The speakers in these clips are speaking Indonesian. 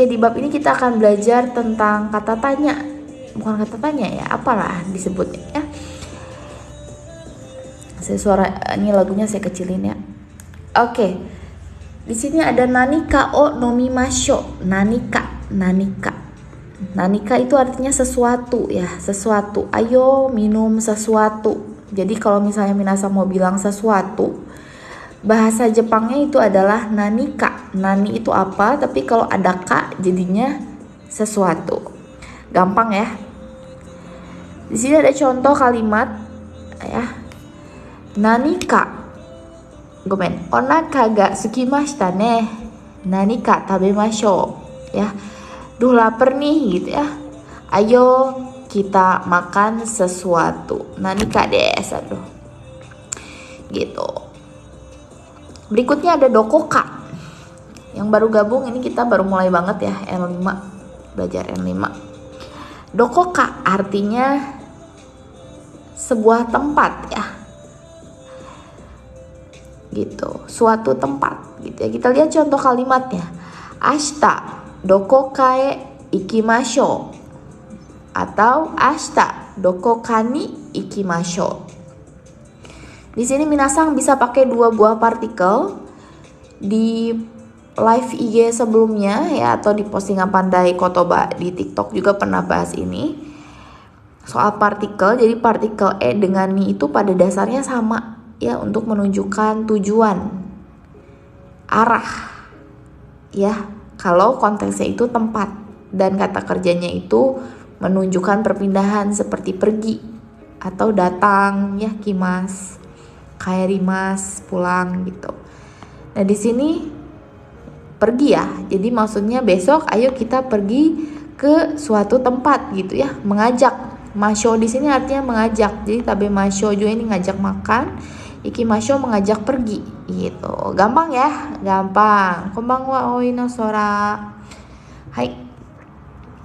Oke, di bab ini kita akan belajar tentang kata tanya. Bukan kata tanya ya, apalah disebutnya ya. Ini lagunya saya kecilin ya. Oke. Di sini ada nanika o nomimasho. Nanika. Nanika itu artinya sesuatu ya, sesuatu. Ayo minum sesuatu. Jadi kalau misalnya Minasa mau bilang sesuatu, bahasa Jepangnya itu adalah nanika. Nani itu apa, tapi kalau ada ka jadinya sesuatu. Gampang ya. Di sini ada contoh kalimat ya. Nanika. Gomen. Onaka ga tsukimashita ne. Nanika tabemashou. Ya. Duh lapar nih gitu ya. Ayo kita makan sesuatu. Nanika desu. Aduh. Gitu. Berikutnya ada dokoka. Yang baru gabung ini kita baru mulai banget ya, N5. Belajar N5. Dokoka artinya sebuah tempat ya. Gitu, suatu tempat gitu ya. Kita lihat contoh kalimatnya. Ashita dokoka e ikimashou. Atau ashita dokoka ni ikimashou. Di sini Minasang bisa pakai dua buah partikel. Di live IG sebelumnya ya, atau di postingan Pandai Kotoba di TikTok juga pernah bahas ini. Soal partikel, jadi partikel E dengan ni itu pada dasarnya sama ya, untuk menunjukkan tujuan, arah ya. Kalau konteksnya itu tempat dan kata kerjanya itu menunjukkan perpindahan seperti pergi atau datang ya, kimas. Kaerimas, pulang gitu. Nah di sini pergi ya, jadi maksudnya besok ayo kita pergi ke suatu tempat gitu ya, mengajak. Masho di sini artinya mengajak, jadi tabe masho juga ini ngajak makan, ikimasho mengajak pergi gitu. Gampang ya, gampang. Konbanwa oi no sora. Hai.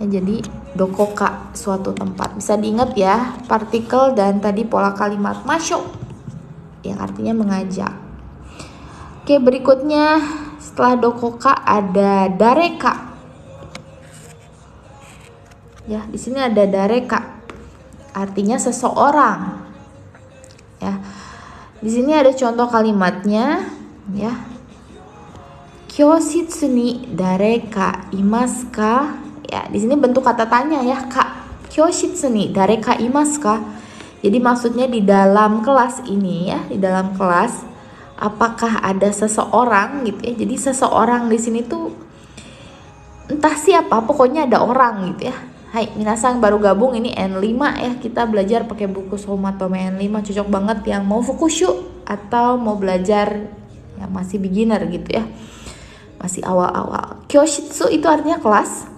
Ya, jadi dokoka suatu tempat, bisa diingat ya, partikel dan tadi pola kalimat masho yang artinya mengajak. Oke, berikutnya setelah dokoka ada dareka. Ya, di sini ada dareka. Artinya seseorang. Ya. Di sini ada contoh kalimatnya ya. Kyoshitsu ni dareka imasu ka? Ya, di sini bentuk kata tanya ya, Kak. Kyoshitsu ni dareka imasu ka? Jadi maksudnya di dalam kelas ini ya, di dalam kelas apakah ada seseorang gitu ya. Jadi seseorang di sini tuh entah siapa, pokoknya ada orang gitu ya. Hai, Minasang baru gabung ini N5 ya. Kita belajar pakai buku Soumatome N5, cocok banget yang mau fukushu atau mau belajar yang masih beginner gitu ya. Masih awal-awal. Kyoshitsu itu artinya kelas.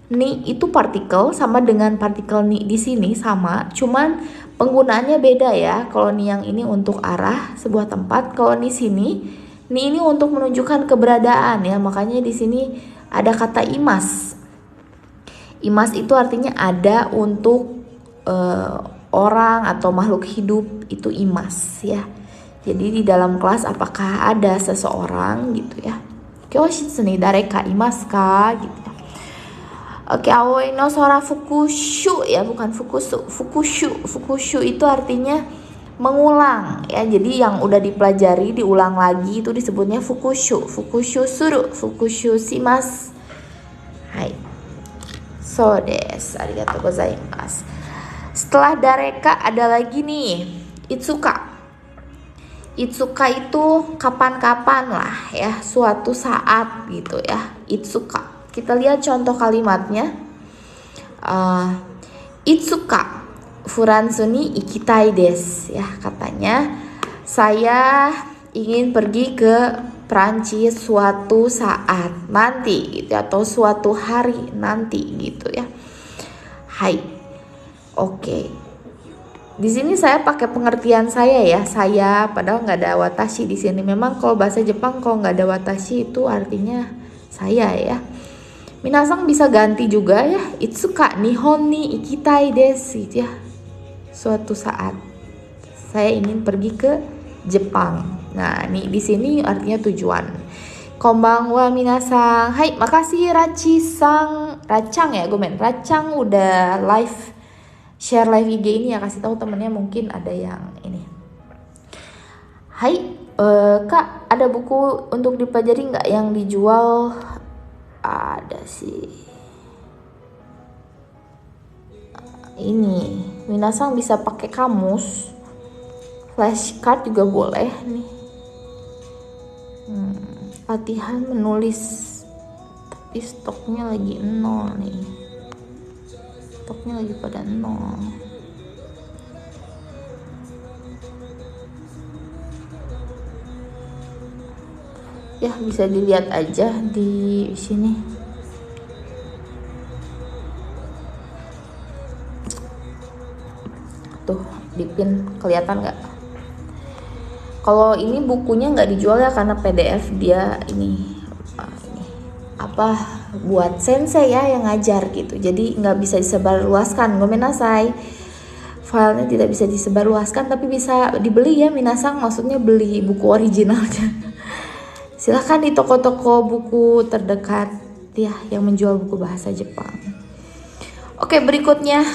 Ni itu partikel, sama dengan partikel ni di sini sama, cuman penggunaannya beda ya. Kalau ni yang ini untuk arah sebuah tempat, kalau ni sini, ni ini untuk menunjukkan keberadaan ya. Makanya di sini ada kata imas. Imas itu artinya ada untuk orang atau makhluk hidup, itu imas ya. Jadi di dalam kelas apakah ada seseorang gitu ya. Kyoshitsu ni dareka imasu ka gitu ya. Oke, aoi no sora fukushu ya, bukan fukusu. Fukushu itu artinya mengulang ya. Jadi yang udah dipelajari diulang lagi itu disebutnya fukushu. Fukushu suru, fukushu shimasu. Hai. So desu, arigatou gozaimasu. Setelah dareka ada lagi nih, itsuka. Itsuka itu kapan-kapan lah ya, suatu saat gitu ya. Itsuka. Kita lihat contoh kalimatnya. Itsuka furansu ni ikitai desu ya, katanya saya ingin pergi ke Prancis suatu saat nanti gitu, atau suatu hari nanti gitu ya. Hai. Oke. Di sini saya pakai pengertian saya ya, saya, padahal nggak ada watashi di sini. Memang kalau bahasa Jepang kalau nggak ada watashi itu artinya saya ya. Minasang bisa ganti juga ya, itsuka nihon ni ikitai desu ya. Suatu saat saya ingin pergi ke Jepang. Nah, nih di sini artinya tujuan. Konbanwa minasang. Hai, makasih Racang ya, Gomen. Racang udah share live IG ini ya, kasih tahu temennya mungkin ada yang ini. Hai, Kak, ada buku untuk dipelajari nggak yang dijual? Ada sih. Ini, minasang bisa pakai kamus, flashcard juga boleh nih. Latihan menulis, tapi stoknya lagi 0 nih. Stoknya lagi pada 0. Ya, bisa dilihat aja di sini. Tuh, dipin kelihatan nggak? Kalau ini bukunya nggak dijual ya karena PDF dia ini apa buat sensei ya yang ngajar gitu. Jadi nggak bisa disebarluaskan. Gomenasai. Filenya tidak bisa disebarluaskan tapi bisa dibeli ya minasang, maksudnya beli buku originalnya. Silahkan di toko-toko buku terdekat ya yang menjual buku bahasa Jepang. Oke, berikutnya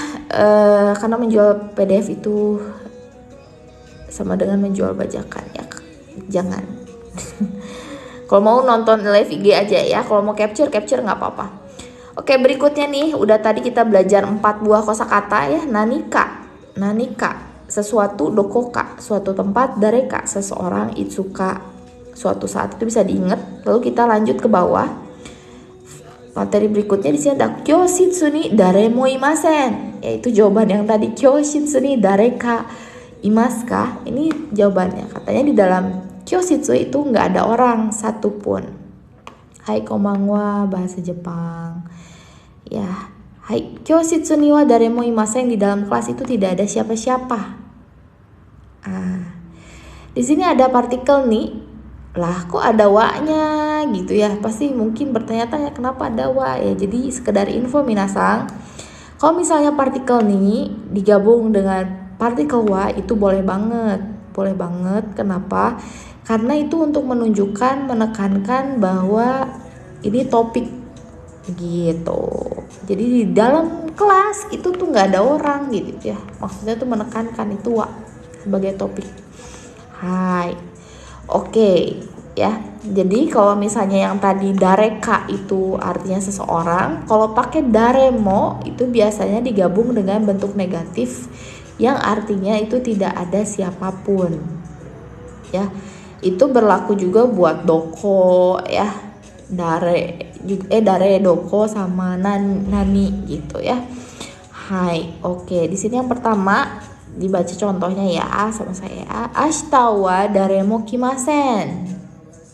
karena menjual PDF itu sama dengan menjual bajakan ya, jangan. Kalau mau nonton live IG aja ya, kalau mau capture nggak apa-apa. Oke, berikutnya nih, udah tadi kita belajar 4 buah kosakata ya. Nanika, sesuatu. Dokoka, suatu tempat. Dareka, seseorang. Itsuka, suatu saat. Itu bisa diingat. Lalu kita lanjut ke bawah. Materi berikutnya di sini ada kyoshitsu ni daremo imasen, yaitu jawaban yang tadi. Kyoshitsu ni dareka imasu ka? Ini jawabannya. Katanya di dalam kyoshitsu itu nggak ada orang satupun. Hai konbanwa, bahasa Jepang. Ya, hai kyoshitsu ni wa daremo imasen, di dalam kelas itu tidak ada siapa-siapa. Di sini ada partikel nih. Lah, kok ada wa-nya gitu ya? Pasti mungkin bertanya-tanya kenapa ada wa ya. Jadi sekedar info minasang. Kalau misalnya partikel nih digabung dengan partikel wa itu boleh banget. Boleh banget. Kenapa? Karena itu untuk menunjukkan, menekankan bahwa ini topik gitu. Jadi di dalam kelas itu tuh nggak ada orang gitu ya. Maksudnya tuh menekankan itu wa sebagai topik. Hai. Oke ya. Jadi kalau misalnya yang tadi dareka itu artinya seseorang, kalau pakai daremo itu biasanya digabung dengan bentuk negatif yang artinya itu tidak ada siapapun. Ya. Itu berlaku juga buat doko ya, dare doko sama nani gitu ya. Hai, oke. Di sini yang pertama dibaca contohnya ya sama saya. Ashita wa daremo kimasen.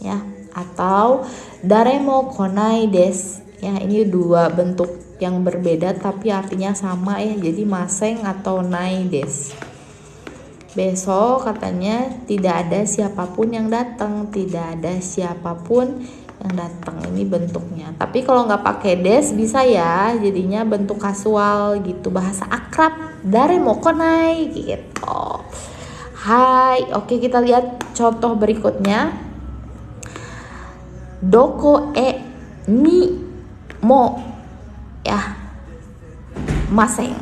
Ya, atau daremo konai desu. Ya, ini dua bentuk yang berbeda tapi artinya sama ya. Jadi maseng atau nai desu. Besok katanya tidak ada siapapun yang datang, tidak ada siapapun yang datang. Ini bentuknya. Tapi kalau nggak pakai des bisa ya, jadinya bentuk kasual gitu, bahasa akrab. Daremo konai gitu. Hai, oke kita lihat contoh berikutnya. Doko ni mo ya maseng.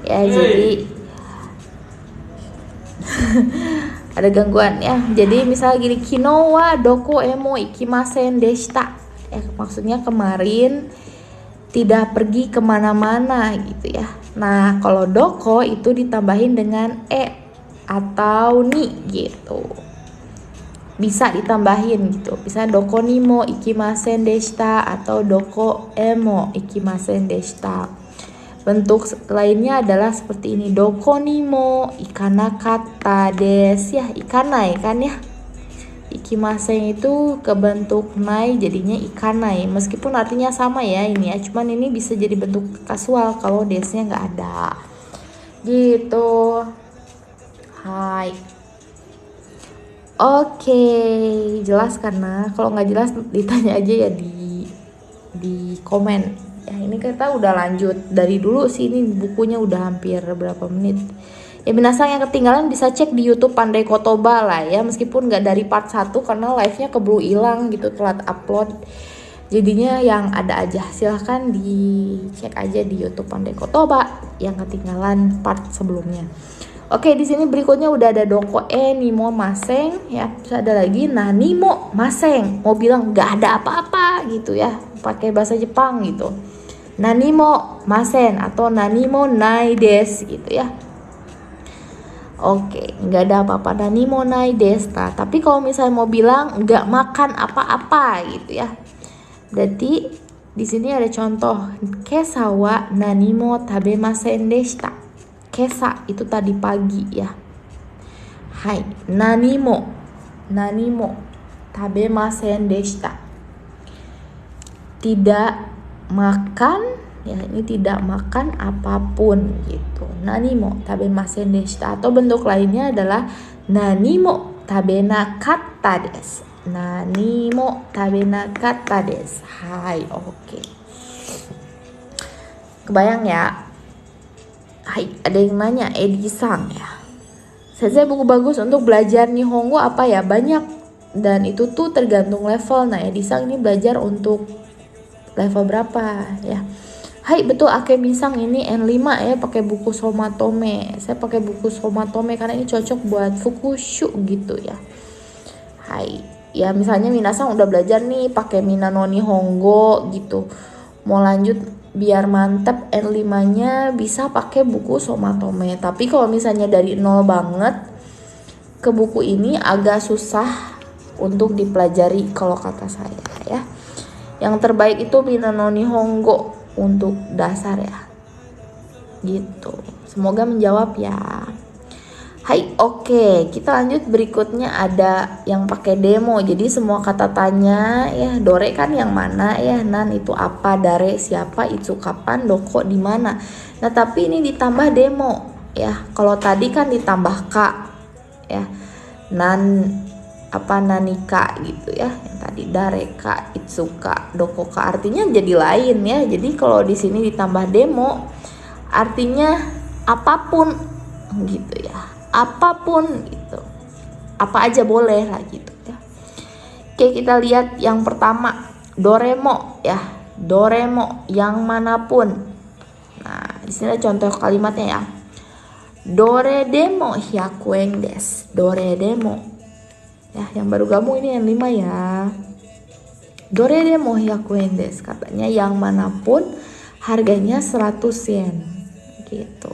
Ya, jadi ada gangguan ya. Jadi misalnya gini, kino wa doko emo ikimasen deshita. Ya, maksudnya kemarin tidak pergi kemana-mana gitu ya. Nah, kalau doko itu ditambahin dengan atau ni gitu. Bisa ditambahin gitu. Bisa doko nimo ikimasen deshita atau doko emo ikimasen deshita. Bentuk lainnya adalah seperti ini. Doko nimo ikanakata desu ya, ikanai kan ya. Ikimasen itu ke bentuk nai jadinya ikanai. Meskipun artinya sama ya ini ya, cuman ini bisa jadi bentuk kasual kalau desnya nggak ada. Gitu. Hai. Oke, jelas karena kalau nggak jelas ditanya aja ya di komen. Ya, ini kita udah lanjut dari dulu sih, ini bukunya udah hampir berapa menit. Ya binasang yang ketinggalan bisa cek di YouTube Pandai Kotoba lah ya, meskipun nggak dari part 1 karena live-nya keburu hilang gitu, telat upload. Jadinya yang ada aja, silahkan dicek aja di YouTube Pandai Kotoba yang ketinggalan part sebelumnya. Oke, di sini berikutnya udah ada doko nimo maseng ya, terus ada lagi nanimo maseng, mau bilang nggak ada apa-apa gitu ya, pakai bahasa Jepang gitu. Nanimo masen atau nanimo nai des gitu ya. Oke, nggak ada apa-apa, nanimo nai des. Nah, tapi kalau misalnya mau bilang nggak makan apa-apa gitu ya, berarti di sini ada contoh kesa wa nanimo tabemasen deshita. Kesa itu tadi pagi ya. Hai, nanimo tabemasen deshita. Tidak makan ya, ini tidak makan apapun gitu. Nanimo tabemasen deshita, atau bentuk lainnya adalah nanimo tabenakatta desu. Nanimo tabenakatta desu. Hai, oke. Kebayang ya? Hai, ada yang nanya, Edi-san ya. Sensei, buku bagus untuk belajar Nihongo apa ya? Banyak, dan itu tuh tergantung level. Nah, Edi-san ini belajar untuk level berapa ya? Hai, betul, Akemi-san ini N5 ya, pakai buku Somatome. Saya pakai buku Somatome karena ini cocok buat Fukushu gitu ya. Hai, ya misalnya Minasan udah belajar nih pakai Minano Nihongo gitu, mau lanjut biar mantep N5-nya bisa pakai buku Somatome. Tapi kalau misalnya dari nol banget, ke buku ini agak susah untuk dipelajari kalau kata saya ya. Yang terbaik itu Minano Nihongo untuk dasar ya. Gitu. Semoga menjawab ya. Hai, oke, kita lanjut. Berikutnya ada yang pakai demo. Jadi semua kata tanya ya, dore kan yang mana ya, nan itu apa, dare siapa, itsu kapan, doko di mana. Nah, tapi ini ditambah demo ya. Kalau tadi kan ditambah ka ya. Nan apa, nanika gitu ya. Yang tadi dare ka, itsu ka, doko ka, artinya jadi lain ya. Jadi kalau di sini ditambah demo artinya apapun gitu ya. Apapun gitu, apa aja boleh lah gitu ya. Oke, kita lihat yang pertama, doremo ya, doremo yang manapun. Nah, di sini ada contoh kalimatnya ya. Dore demo hyakuen desu, dore demo ya, yang baru gabung ini yang 5 ya. Dore demo hyakuen desu, katanya yang manapun harganya 100 yen gitu.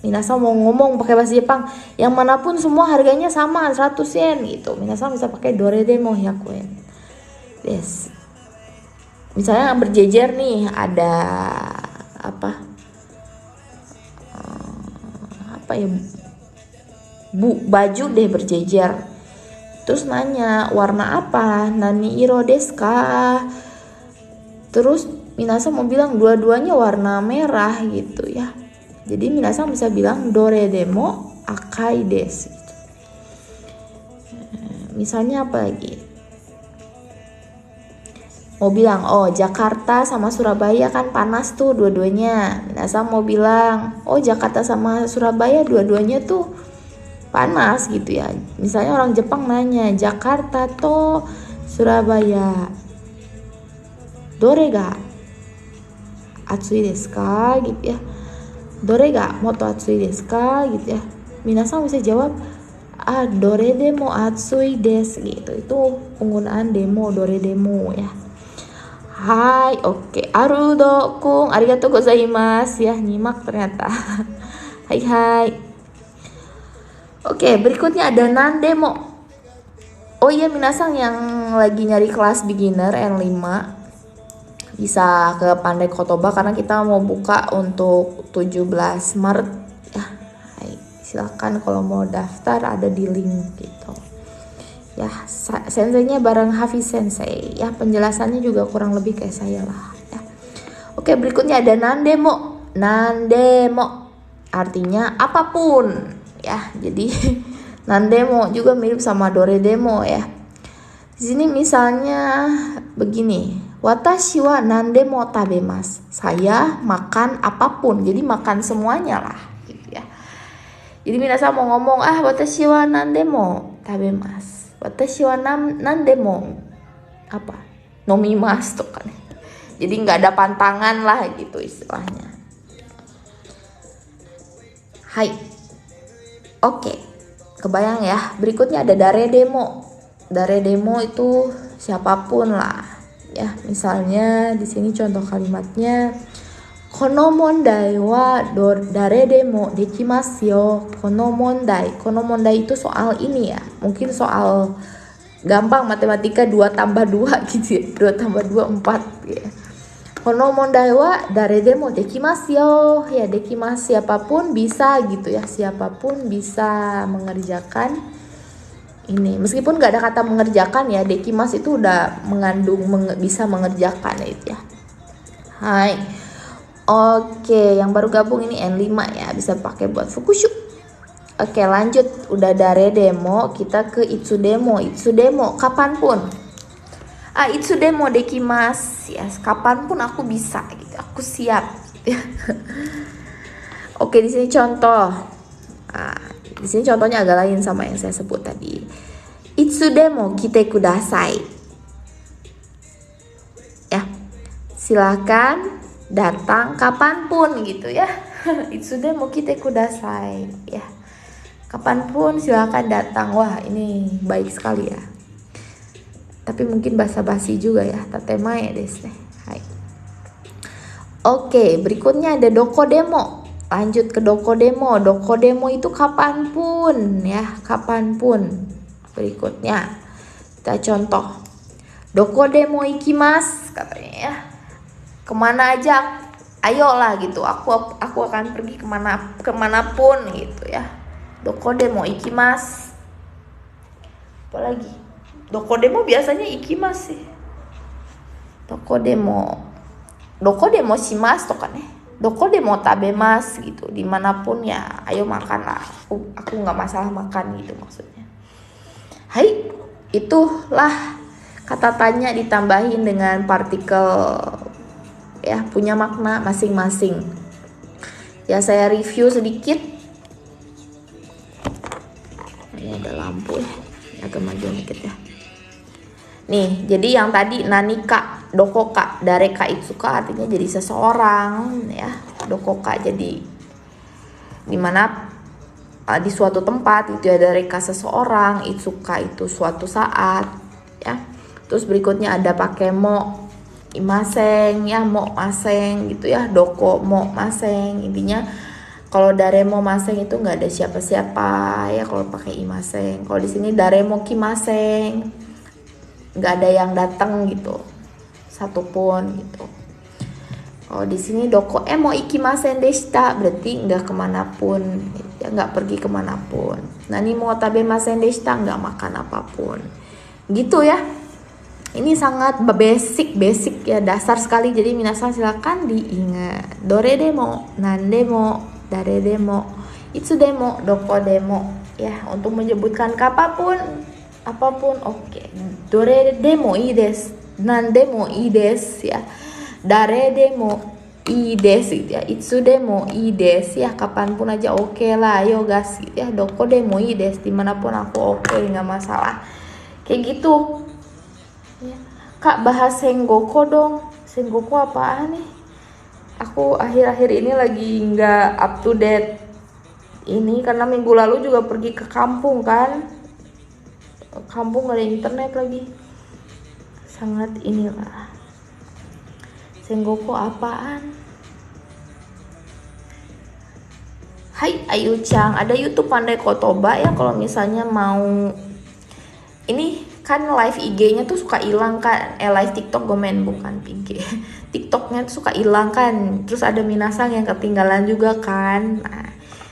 Minasan mau ngomong pakai bahasa Jepang, yang manapun semua harganya sama 100 yen gitu. Minasan bisa pakai dore demo hyakuen des. Misalnya berjejer nih, ada apa ya, baju deh berjejer. Terus nanya warna apa, nani iro desu ka? Terus minasan mau bilang dua-duanya warna merah gitu ya. Jadi minasan bisa bilang dore demo akai desu gitu. Misalnya apa lagi? Mau bilang, oh Jakarta sama Surabaya kan panas tuh dua-duanya. Minasan mau bilang, oh Jakarta sama Surabaya dua-duanya tuh panas gitu ya. Misalnya orang Jepang nanya, Jakarta to Surabaya dore ga atsui desu ka gitu ya. Dore ga moto atsui desu ka gitu ya. Minasan bisa jawab, dore demo atsui desu gitu. Itu penggunaan demo, dore demo ya. Hai, oke. Arudo kung arigatou gozaimasu ya, nyimak ternyata. Hai. Oke, berikutnya ada nandemo. Oh iya, minasan yang lagi nyari kelas beginner N5 bisa ke Pandai Kotoba karena kita mau buka untuk 17 Maret ya. Hai, silakan kalau mau daftar, ada di link gitu. Ya, senseinya bareng Hafiz Sensei ya, penjelasannya juga kurang lebih kayak saya lah ya. Oke, berikutnya ada nandemo. Nandemo artinya apapun ya. Jadi nandemo juga mirip sama dore demo ya. Di sini misalnya begini, watashi wa nandemo tabemasu. Saya makan apapun, jadi makan semuanya lah gitu ya. Jadi minasan mau ngomong, watashi wa nandemo tabemasu. Watashi wa nandemo apa? Nomimasu tuh kan. Jadi nggak ada pantangan lah gitu istilahnya. Hai. Oke. Kebayang ya. Berikutnya ada dare demo. Dare demo itu siapapun lah. Ya, misalnya di sini contoh kalimatnya, kono mondai wa dare demo dekimasu yo. Kono mondai. Kono mondai itu soal ini ya. Mungkin soal gampang matematika 2 tambah 2 gitu ya. 2 tambah 2 4 ya. Kono mondai wa dare demo dekimasu yo. Ya, dekimasu siapapun bisa gitu ya. Siapapun bisa mengerjakan ini. Meskipun gak ada kata mengerjakan ya, dekimasu itu udah mengandung bisa mengerjakan itu ya. Hai. Oke, yang baru gabung ini N5 ya, bisa pakai buat fukushu. Oke, lanjut. Udah dare demo, kita ke itsu demo. Itsu demo kapanpun. Itsu demo dekimasu ya, kapanpun aku bisa gitu. Aku siap. Oke, di sini contoh. Di sini contohnya agak lain sama yang saya sebut tadi. Itsu demo kite kudasai. Ya. Silakan datang kapanpun gitu ya. Itsu demo kite kudasai ya. Kapanpun silakan datang. Wah, ini baik sekali ya. Tapi mungkin basa-basi juga ya. Tatemae desu ne. Hai. Oke, berikutnya ada doko demo. Lanjut ke doko demo. Doko demo itu kapanpun ya, kapanpun. Berikutnya kita contoh. Doko demo ikimasu katanya ya. Kemana aja, ayolah gitu. Aku akan pergi kemanapun gitu ya. Doko demo ikimasu. Apalagi? Doko demo biasanya ikimasu sih. Doko demo shimasu to kan ya. Doko demo tabemasu gitu. Dimanapun ya, ayo makan lah. Aku nggak masalah makan gitu maksudnya. Hai, itulah kata tanya ditambahin dengan partikel ya, punya makna masing-masing. Ya, saya review sedikit. Ini ada lampu ya, agak maju dikit ya. Nih, jadi yang tadi nanika, dokoka, dareka itsuka artinya jadi seseorang ya. Dokoka jadi dimana di suatu tempat itu ya, dareka seseorang, itsuka itu suatu saat ya. Terus berikutnya ada pakai mo imaseng ya, mo maseng gitu ya, doko mo maseng. Intinya kalau daremo maseng itu nggak ada siapa-siapa ya kalau pakai imaseng. Kalau di sini daremo kimaseng, nggak ada yang datang gitu, satupun gitu. Kalau di sini doko mo ikimasen deshita berarti nggak kemanapun, ya nggak pergi kemanapun. Nani mo tabemasen deshita, nggak makan apapun, gitu ya. Ini sangat basic ya, dasar sekali. Jadi minasan silakan diingat. Dore demo, nan demo, dare demo, itsu demo, doko demo ya, untuk menyebutkan apapun. Oke. Dore demo ii desu, nan demo ii desu ya. Dare demo ii desu gitu ya. Itsu demo ii desu ya, kapanpun aja oke lah. Ayo gas gitu ya. Doko demo ii desu, dimanapun aku oke, nggak masalah. Kayak gitu. Ya. Kak, bahas Senggoko dong. Senggoko apaan nih? Aku akhir-akhir ini lagi nggak up to date ini karena minggu lalu juga pergi ke kampung kan. Kampung gak ada internet lagi. Sangat inilah. Senggoko apaan? Hai Ayu-chan, ada YouTube Pandai Kotoba ya kalau misalnya mau. Ini kan live IG-nya tuh suka hilang kan, live TikTok gomen bukan IG. TikToknya tuh suka hilang kan, terus ada minasang yang ketinggalan juga kan. Nah,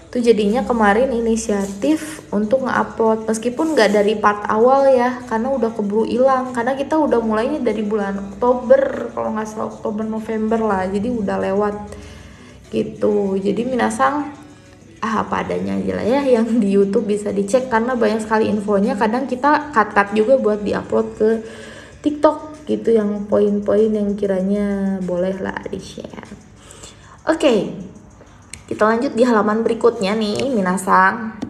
itu jadinya kemarin inisiatif untuk nge-upload meskipun nggak dari part awal ya, karena udah keburu hilang. Karena kita udah mulainya dari bulan Oktober, kalau nggak salah Oktober November lah, jadi udah lewat gitu. Jadi minasang apa adanya aja lah ya, yang di YouTube bisa dicek karena banyak sekali infonya. Kadang kita cut juga buat diupload ke TikTok gitu, yang poin-poin yang kiranya boleh lah di share. Oke. Kita lanjut di halaman berikutnya nih, minasang.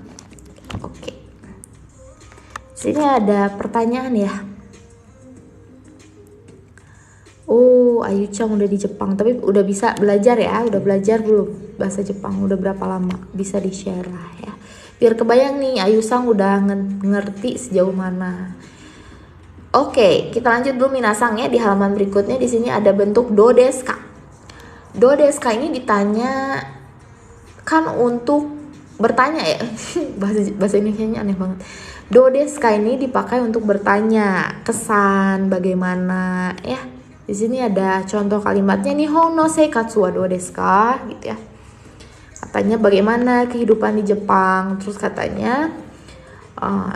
Oke. Sini ada pertanyaan ya. Oh, Ayu Chang udah di Jepang, tapi udah bisa belajar ya? Udah belajar belum bahasa Jepang? Udah berapa lama? Bisa di-share lah ya. Biar kebayang nih, Ayu Sang udah ngerti sejauh mana. Oke, kita lanjut dulu minasang ya. Di halaman berikutnya di sini ada bentuk do desu ka. Do desu ka ini ditanya kan untuk bertanya ya. bahasa Indonesianya aneh banget. Do desu ka ini dipakai untuk bertanya, kesan bagaimana ya. Di sini ada contoh kalimatnya, Nihon no seikatsu wa do desu ka gitu ya. Katanya bagaimana kehidupan di Jepang. Terus katanya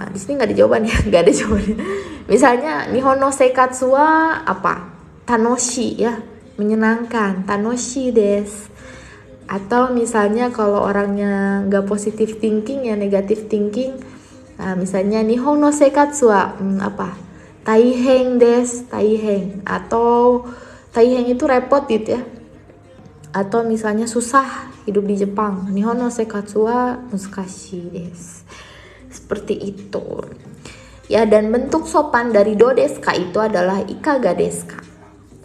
di sini nggak ada jawaban ya, nggak ada jawaban. Misalnya Nihon no seikatsu wa apa? Tanoshi ya, menyenangkan. Tanoshi desu. Atau misalnya kalau orangnya nggak positive thinking ya, negative thinking. Nah, misalnya Nihon no seikatsu wa apa? Taiheng desu, taiheng. Atau taiheng itu repot gitu ya. Atau misalnya susah hidup di Jepang. Nihon no seikatsu wa musukashi desu. Seperti itu. Ya, dan bentuk sopan dari do desu ka itu adalah ikaga desu ka.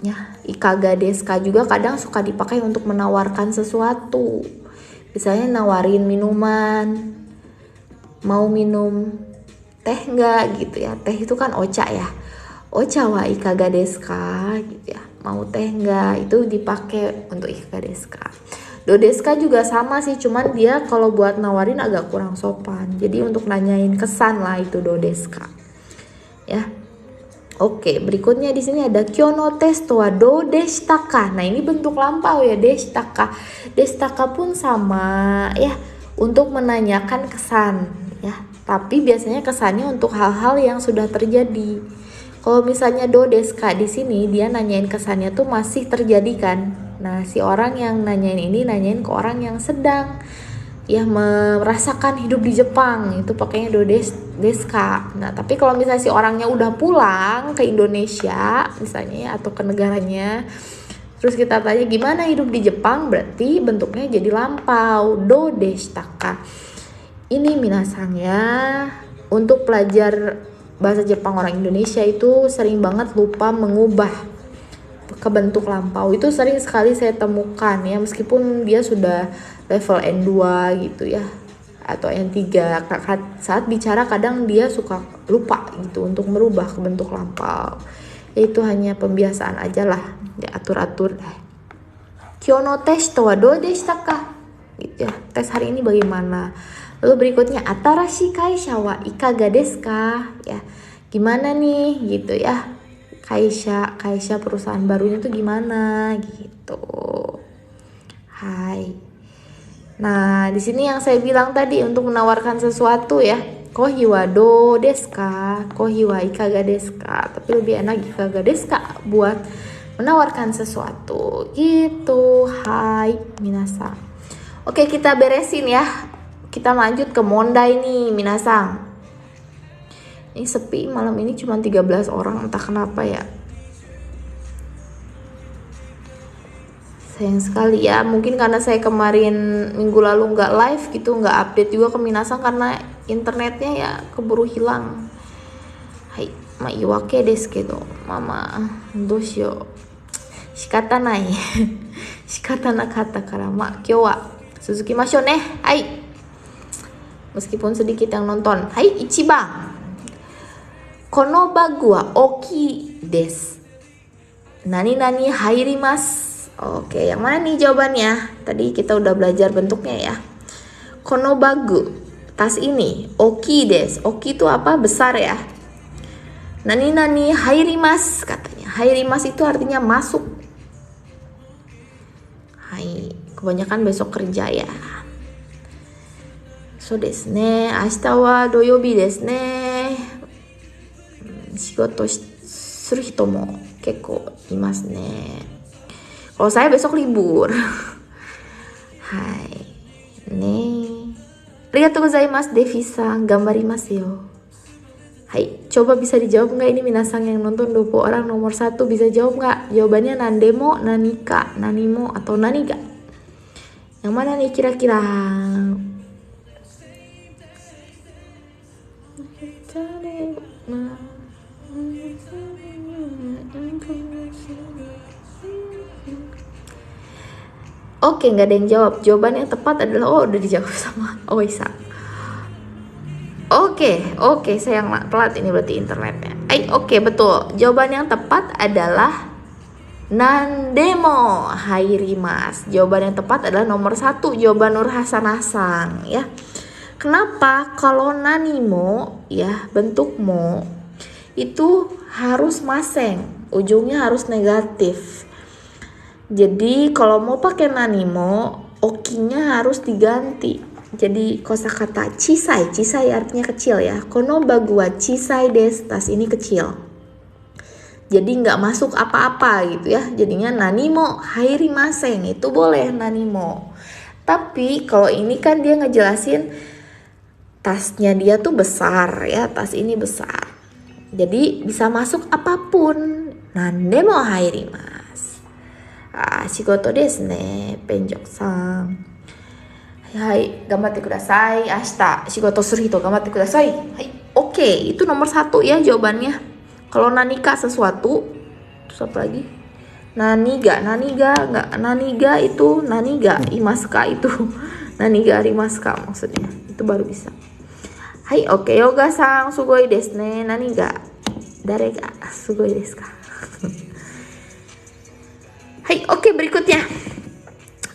Ya, ikaga desu ka juga kadang suka dipakai untuk menawarkan sesuatu. Misalnya nawarin minuman. Mau minum teh enggak gitu ya. Teh itu kan ocha ya. Ocha wa ikaga desu ka gitu ya. Mau teh enggak, itu dipakai untuk ikaga desu ka. Do desu ka juga sama sih, cuman dia kalau buat nawarin agak kurang sopan. Jadi untuk nanyain kesan lah itu do desu ka. Ya. Oke, berikutnya di sini ada kyo no testo wa do deshita ka. Nah, ini bentuk lampau ya, deshita ka. Deshita ka pun sama ya, untuk menanyakan kesan ya. Tapi biasanya kesannya untuk hal-hal yang sudah terjadi. Kalau misalnya do desu ka di sini dia nanyain kesannya tuh masih terjadi kan. Nah, si orang yang nanyain ini nanyain ke orang yang sedang ya merasakan hidup di Jepang, itu pakainya do desu ka. Nah, tapi kalau misalnya si orangnya udah pulang ke Indonesia misalnya ya, atau ke negaranya, terus kita tanya gimana hidup di Jepang, berarti bentuknya jadi lampau, do deshita ka. Ini minasang ya, untuk pelajar bahasa Jepang orang Indonesia itu sering banget lupa mengubah ke bentuk lampau. Itu sering sekali saya temukan ya, meskipun dia sudah level N2 gitu ya, atau N3. Saat bicara kadang dia suka lupa gitu untuk merubah ke bentuk lampau. Ya, itu hanya pembiasaan aja lah, diatur-atur. Kyo no testo wa do deshita ka? Gitu ya, tes hari ini bagaimana? Lalu berikutnya, atarashi kaisha wa ikaga desu ka? Ya, gimana nih gitu ya. Kaisha perusahaan barunya tuh gimana gitu. Hai. Nah, di sini yang saya bilang tadi untuk menawarkan sesuatu ya. Kohi wa do desu ka? Kohi wa ikaga desu ka? Tapi lebih enak ikaga desu ka buat menawarkan sesuatu gitu. Hai, minasang. Oke, kita beresin ya. Kita lanjut ke mondai nih, minasang. Ini sepi malam ini, cuma 13 orang, entah kenapa ya. Sayang sekali ya, mungkin karena saya kemarin minggu lalu nggak live gitu, nggak update juga ke minasang karena internetnya ya keburu hilang. Hai, ma iwake desu kedo, mama, doshio. Shikata nai. Shikata nakata kara, ma, kyou wa suzukimashou ne. Hai. Meskipun sedikit yang nonton. Hai, ichiban. Kono bagu wa oki desu. Nani hairimasu. Oke, yang mana nih jawabannya? Tadi kita udah belajar bentuknya ya. Kono bagu, tas ini, oki desu. Oki itu apa? Besar ya. Nani hairimasu katanya. Hairimasu itu artinya masuk. Hai, kebanyakan besok kerja ya. So desu ne, ashita wa doyobi desu ne. Shigoto suru hito mo kekko imasu ne. Kalau saya besok libur. Hai. Ne. Arigatou gozaimasu Devi-san, gambarimasu yo. Hai, coba bisa dijawab nggak ini minasang yang nonton 20 orang nomor 1 bisa jawab nggak? Jawabannya nandemo, nanika, nanimo, atau naniga. Yang mana nih kira-kira? Oke, nggak ada yang jawab. Jawaban yang tepat adalah udah dijawab sama Oisa. Oke, saya yang telat ini berarti internetnya. Oke, betul. Jawaban yang tepat adalah Nandemo hairimas. Jawaban yang tepat adalah nomor 1, jawaban Nur Hasanasang ya. Kenapa? Kalau nanimo ya, bentuk mo itu harus maseng, ujungnya harus negatif. Jadi kalau mau pakai nanimo, okinya harus diganti. Jadi kosakata chisai artinya kecil ya. Kono bagua chisai desu, tas ini kecil. Jadi nggak masuk apa-apa gitu ya. Jadinya nanimo hairimasen, itu boleh nanimo. Tapi kalau ini kan dia ngejelasin tasnya dia tuh besar ya, tas ini besar. Jadi bisa masuk apapun. Nandemo hairimasu. Shigoto desu ne, penjok-san. Hai, gambatte kudasai. Ashita shigoto suru hito gambatte kudasai. Hai, oke, itu nomor 1 ya jawabannya. Kalau nanika sesuatu, terus apa lagi? Naniga itu naniga imaska itu. Naniga arimaska maksudnya. Itu baru bisa. Hai, oke, Yoga-san sugoi desu ne. Naniga dare ga sugoi desu ka? Hai, oke, berikutnya.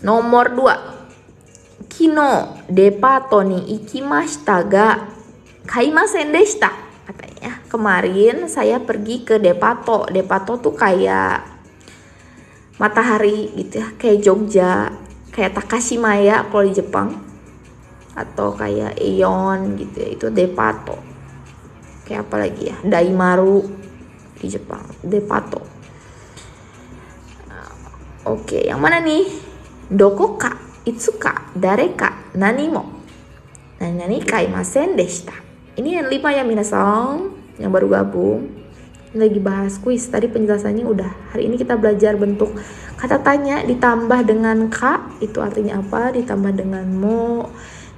Nomor 2. Kino depato ni ikimashita ga kaimasen deshita. Katanya, kemarin saya pergi ke depato. Depato tuh kayak matahari gitu ya, kayak Jogja, kayak Takashimaya kalau di Jepang, atau kayak Aeon gitu ya, itu depato. Kayak apa lagi ya, Daimaru di Jepang, depato. Oke, yang mana nih? Doko ka, itsuka, dareka, nanimo, nani kaimasen deshita. Ini yang 5 ya minasan, yang baru gabung. Ini lagi bahas kuis, tadi penjelasannya udah. Hari ini kita belajar bentuk kata tanya ditambah dengan ka, itu artinya apa, ditambah dengan mo,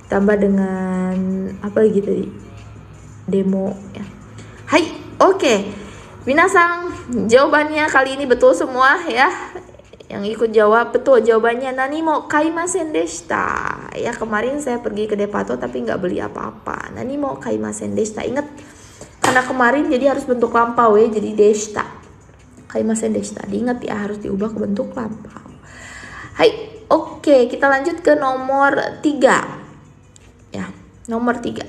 ditambah dengan apa lagi tadi, demo ya. Hai, oke. Minasan, jawabannya kali ini betul semua ya. Yang ikut jawab betul jawabannya nanimo kaimasen deshita. Ya, kemarin saya pergi ke depato tapi nggak beli apa-apa. Nanimo kaimasen deshita. Ingat, karena kemarin jadi harus bentuk lampau ya, jadi deshita. Kaimasen deshita. Diingat ya, harus diubah ke bentuk lampau. Hai, oke, kita lanjut ke nomor 3. Ya, nomor 3.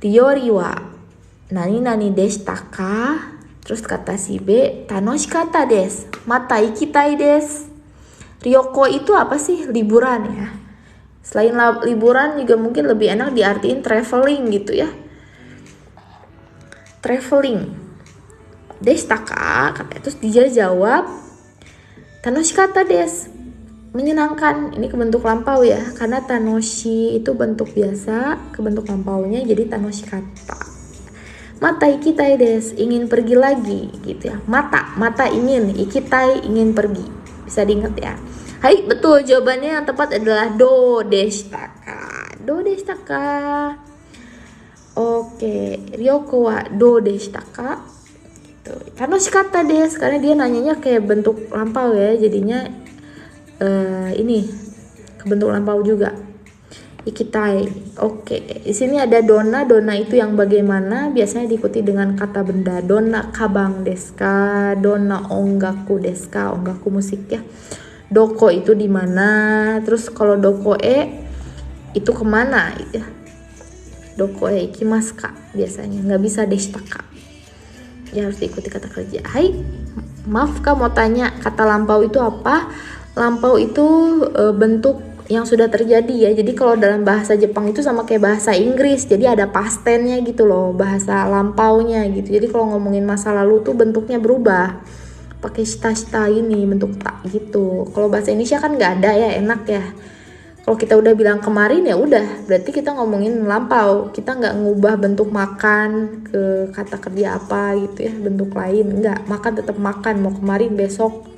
Ryori wa nani deshita ka? Terus kata si B, tanoshikatta desu, mata ikitai desu. Ryoko itu apa sih? Liburan ya. Selain liburan juga mungkin lebih enak diartiin traveling gitu ya. Traveling. Deshita ka? Katanya. Terus dia jawab, tanoshikatta desu. Menyenangkan. Ini ke bentuk lampau ya. Karena tanoshi itu bentuk biasa, ke bentuk lampaunya jadi tanoshikatta. Mata ikitai desu, ingin pergi lagi gitu ya. Mata ingin, ikitai ingin pergi. Bisa diingat ya. Hai, betul, jawabannya yang tepat adalah do deshita ka. Do deshita ka. Oke, Ryoko wa do deshita ka. Gitu. Tanoshikatta desu, karena dia nanyanya kayak bentuk lampau ya, jadinya ini ke bentuk lampau juga. Ikitai. Oke. Di sini ada dona. Dona itu yang bagaimana, biasanya diikuti dengan kata benda. Dona kabang desu ka, dona ongaku desu ka, ongaku musik ya. Doko itu di mana. Terus kalau doko itu kemana ya. Doko ikimasu ka biasanya, nggak bisa deshita ka. Ya harus diikuti kata kerja. Hai, maaf Kak, mau tanya, kata lampau itu apa? Lampau itu bentuk yang sudah terjadi ya. Jadi kalau dalam bahasa Jepang itu sama kayak bahasa Inggris, jadi ada past tense-nya gitu loh, bahasa lampaunya gitu. Jadi kalau ngomongin masa lalu tuh bentuknya berubah, pakai shita-shita ini, bentuk tak gitu. Kalau bahasa Indonesia kan nggak ada ya, enak ya. Kalau kita udah bilang kemarin ya udah, berarti kita ngomongin lampau. Kita nggak ngubah bentuk makan ke kata kerja apa gitu ya, bentuk lain. Nggak, makan tetap makan, mau kemarin besok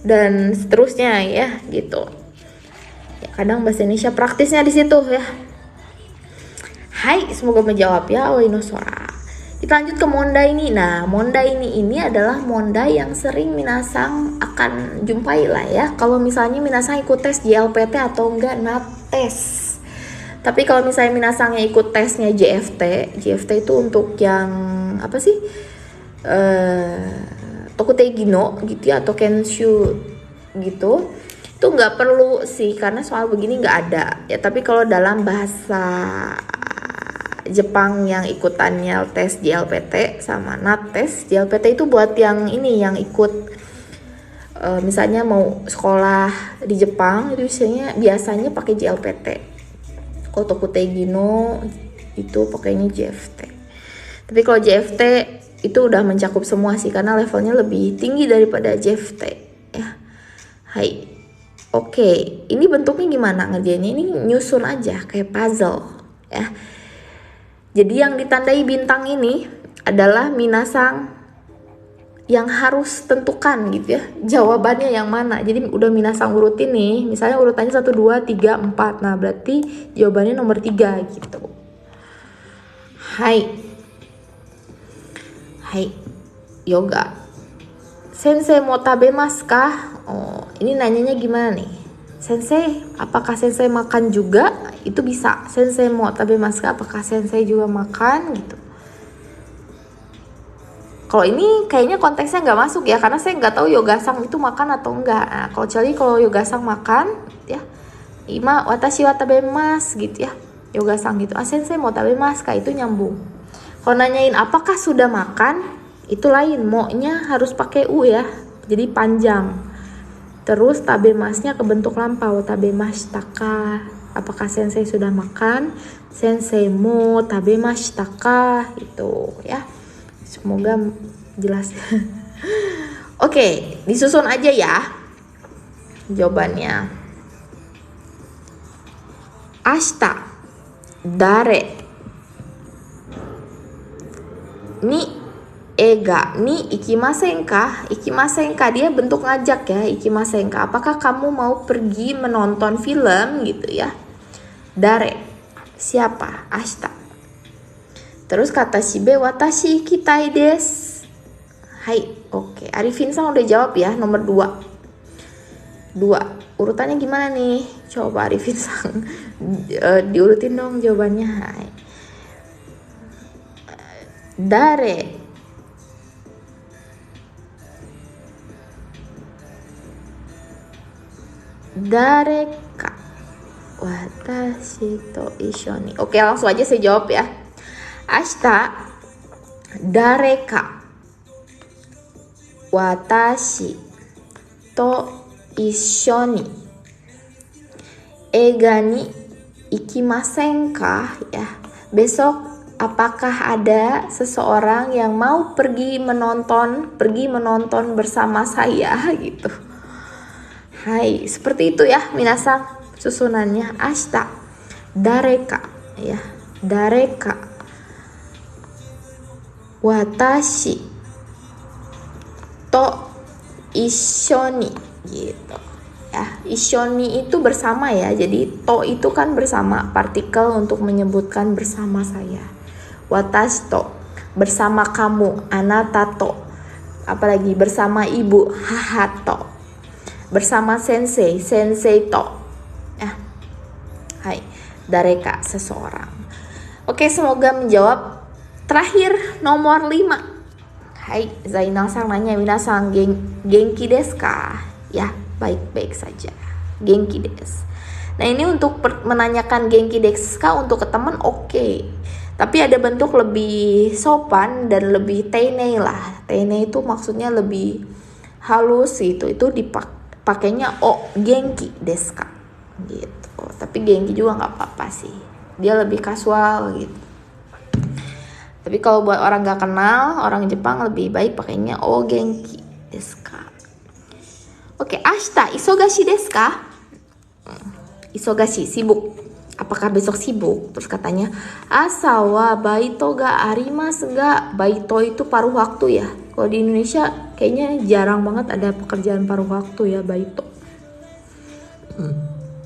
dan seterusnya ya gitu. Ya, kadang bahasa Indonesia praktisnya di situ ya. Hai, semoga menjawab ya, Oinosora. Kita lanjut ke mondai ini. Nah, mondai ini adalah mondai yang sering minasang akan jumpai lah ya. Kalau misalnya minasang ikut tes JLPT atau enggak NATES. Tapi kalau misalnya minasangnya ikut tesnya JFT itu untuk yang apa sih? Tokutei no gitu ya, atau Kenshu gitu. Itu nggak perlu sih karena soal begini nggak ada ya. Tapi kalau dalam bahasa Jepang yang ikutannya tes JLPT sama NATES, JLPT itu buat yang ini yang ikut misalnya mau sekolah di Jepang itu biasanya pakai JLPT. Kalau Tokutei no itu pakainya JFT. Tapi kalau JFT itu udah mencakup semua sih karena levelnya lebih tinggi daripada JFT ya. Hai. Oke, ini bentuknya gimana ngerjainnya? Ini nyusun aja kayak puzzle ya. Jadi yang ditandai bintang ini adalah minasang yang harus tentukan gitu ya. Jawabannya yang mana. Jadi udah minasang urutin nih. Misalnya urutannya 1, 2, 3, 4. Nah berarti jawabannya nomor 3 gitu. Hai. Yoga. Sensei mau tabemasu ka? Oh, ini nanyanya gimana nih? Sensei, apakah sensei makan juga? Itu bisa. Sensei mau tabemasu ka? Apakah sensei juga makan gitu? Kalau ini kayaknya konteksnya nggak masuk ya, karena saya nggak tahu Yogasang itu makan atau enggak. Nah, kalau Yogasang makan, ya, ima watashi wa tabemasu gitu ya, Yogasang gitu. Sensei mau tabemasu ka? Itu nyambung. Kalau nanyain apakah sudah makan, itu lain. Mo-nya harus pakai u ya, jadi panjang. Terus tabemasnya ke bentuk lampau, tabemashita ka? Apakah sensei sudah makan? Sensei mo tabemashita ka? Itu ya. Semoga jelas. Oke, disusun aja ya jawabannya. Ashita dare ni ega ni ikimasen ka? Ikimasen ka dia bentuk ngajak ya, ikimasen ka. Apakah kamu mau pergi menonton film gitu ya? Dare, siapa? Ashita. Terus kata Shibe, watashi ikitai desu. Hai, oke. Arifin-san udah jawab ya, nomor 2. Urutannya gimana nih? Coba Arifin-san diurutin dong jawabannya. Hai. Dare ka watashi to issho ni. Oke, langsung aja saya jawab ya. Ashita dare ka watashi to issho ni eiga ni ikimasen ka ya. Besok apakah ada seseorang yang mau pergi menonton bersama saya gitu. Hai, seperti itu ya minasang susunannya. Ashita dareka ya, dareka watashi to issho ni gitu ya. Issho ni itu bersama ya, jadi to itu kan bersama, partikel untuk menyebutkan bersama saya. Watashi to bersama kamu, anata to apalagi bersama ibu, haha to bersama sensei to ya. Hai, dareka seseorang. Oke, semoga menjawab. Terakhir nomor 5. Hai, Zainal-san nanya, minasang genki desu ka? Ya, baik-baik saja. Genki desu. Nah, ini untuk menanyakan genki desu ka untuk ke teman oke. Tapi ada bentuk lebih sopan dan lebih teinei lah. Teinei itu maksudnya lebih halus gitu. Itu pakainya genki desu ka gitu. Tapi genki juga nggak apa-apa sih. Dia lebih kasual gitu. Tapi kalau buat orang gak kenal, orang Jepang lebih baik pakainya genki desu ka. Oke, ashita isogashi desu ka? Isogashi, sibuk. Apakah besok sibuk? Terus katanya, asa wa baito ga arimasu ga? Baito itu paruh waktu ya. Kalau di Indonesia kayaknya jarang banget ada pekerjaan paruh waktu ya, baito.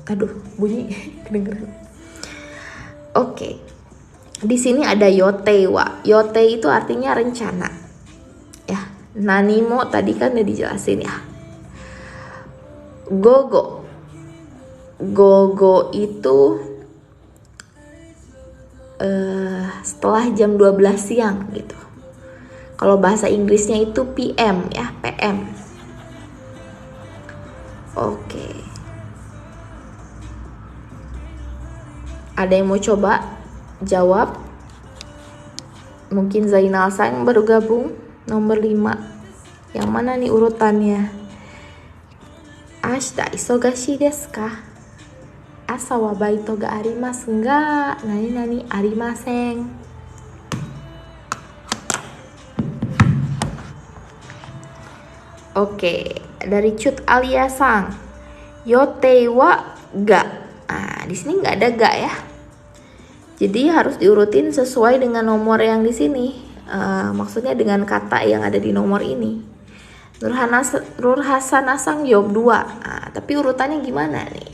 Aduh, bunyi kedengeran. Oke. Di sini ada yotewa. Yote itu artinya rencana. Ya, nanimo tadi kan udah dijelasin ya. Gogo. Gogo itu setelah jam 12 siang gitu. Kalau bahasa Inggrisnya itu PM ya, PM. Oke. Ada yang mau coba jawab? Mungkin Zainal Sang baru gabung, nomor 5. Yang mana nih urutannya? Ashita isogashi desu ka? Asa wa baito ga arimasu ga? Nani arimasen. Oke, dari Cut Alia Sang. Yote wa ga. Nah, di sini nggak ada ga ya. Jadi harus diurutin sesuai dengan nomor yang di sini. Maksudnya dengan kata yang ada di nomor ini. Nurhasana Sang jawab 2. Nah, tapi urutannya gimana nih?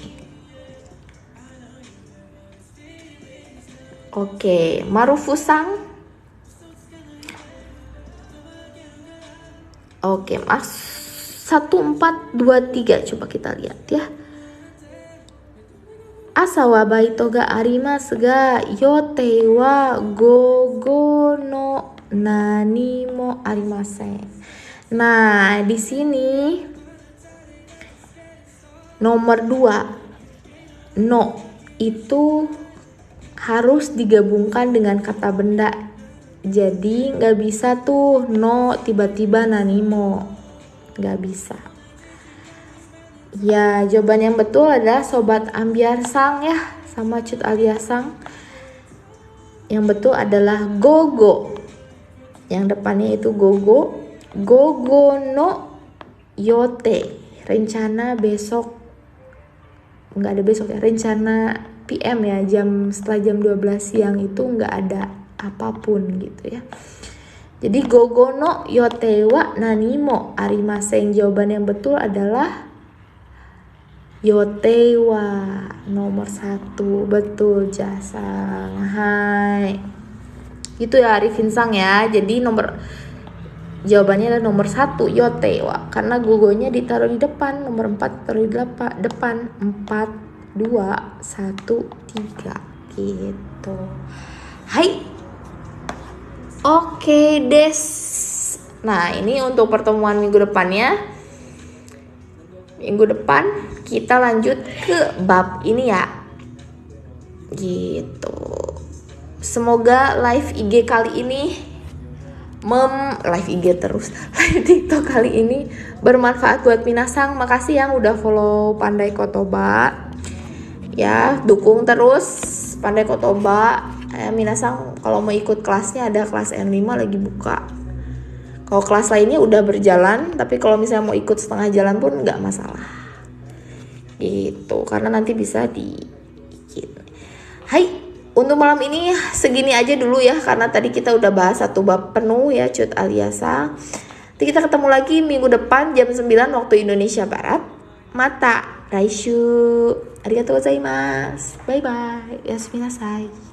Oke, Marufu Sang. Oke, 1, 4, 2, 3. Coba kita lihat ya. Asa wa baito ga arimasu ga yote wa gogo no nani mo arimasen. Nah, di sini nomor 2 no itu harus digabungkan dengan kata benda. Jadi nggak bisa tuh no tiba-tiba nanimo, nggak bisa. Ya, jawaban yang betul adalah Sobat Ambiar Sang ya, sama Cut Alia Sang. Yang betul adalah gogo. Yang depannya itu gogo. Gogo no yote. Rencana besok. Nggak ada besok ya, rencana PM ya, setelah jam 12 siang itu nggak ada apapun gitu ya. Jadi gogo no yote wa nanimo arimasen. Jawaban yang betul adalah yotewa, nomor 1. Betul, Jasang. Hai. Itu ya Arifin Sang ya. Jadi jawabannya adalah nomor 1, yotewa. Karena gogonya ditaruh di depan. Nomor 4 taruh di depan. 4, 2, 1, 3. Gitu. Hai. Oke, des. Nah, ini untuk pertemuan minggu depannya. Minggu depan kita lanjut ke bab ini ya. Gitu. Semoga live IG kali ini live IG terus. Live TikTok kali ini bermanfaat buat minasang. Makasih yang udah follow Pandai Kotoba. Ya, dukung terus Pandai Kotoba. Minasang kalau mau ikut kelasnya ada kelas N5 lagi buka. Kalau kelas lainnya udah berjalan, tapi kalau misalnya mau ikut setengah jalan pun nggak masalah. Gitu, karena nanti bisa Hai, untuk malam ini segini aja dulu ya, karena tadi kita udah bahas 1 bab penuh ya, Cut Alia Sang. Nanti kita ketemu lagi minggu depan jam 9 waktu Indonesia Barat. Mata, Raishu, arigatou gozaimasu. Bye bye, yasuminasai.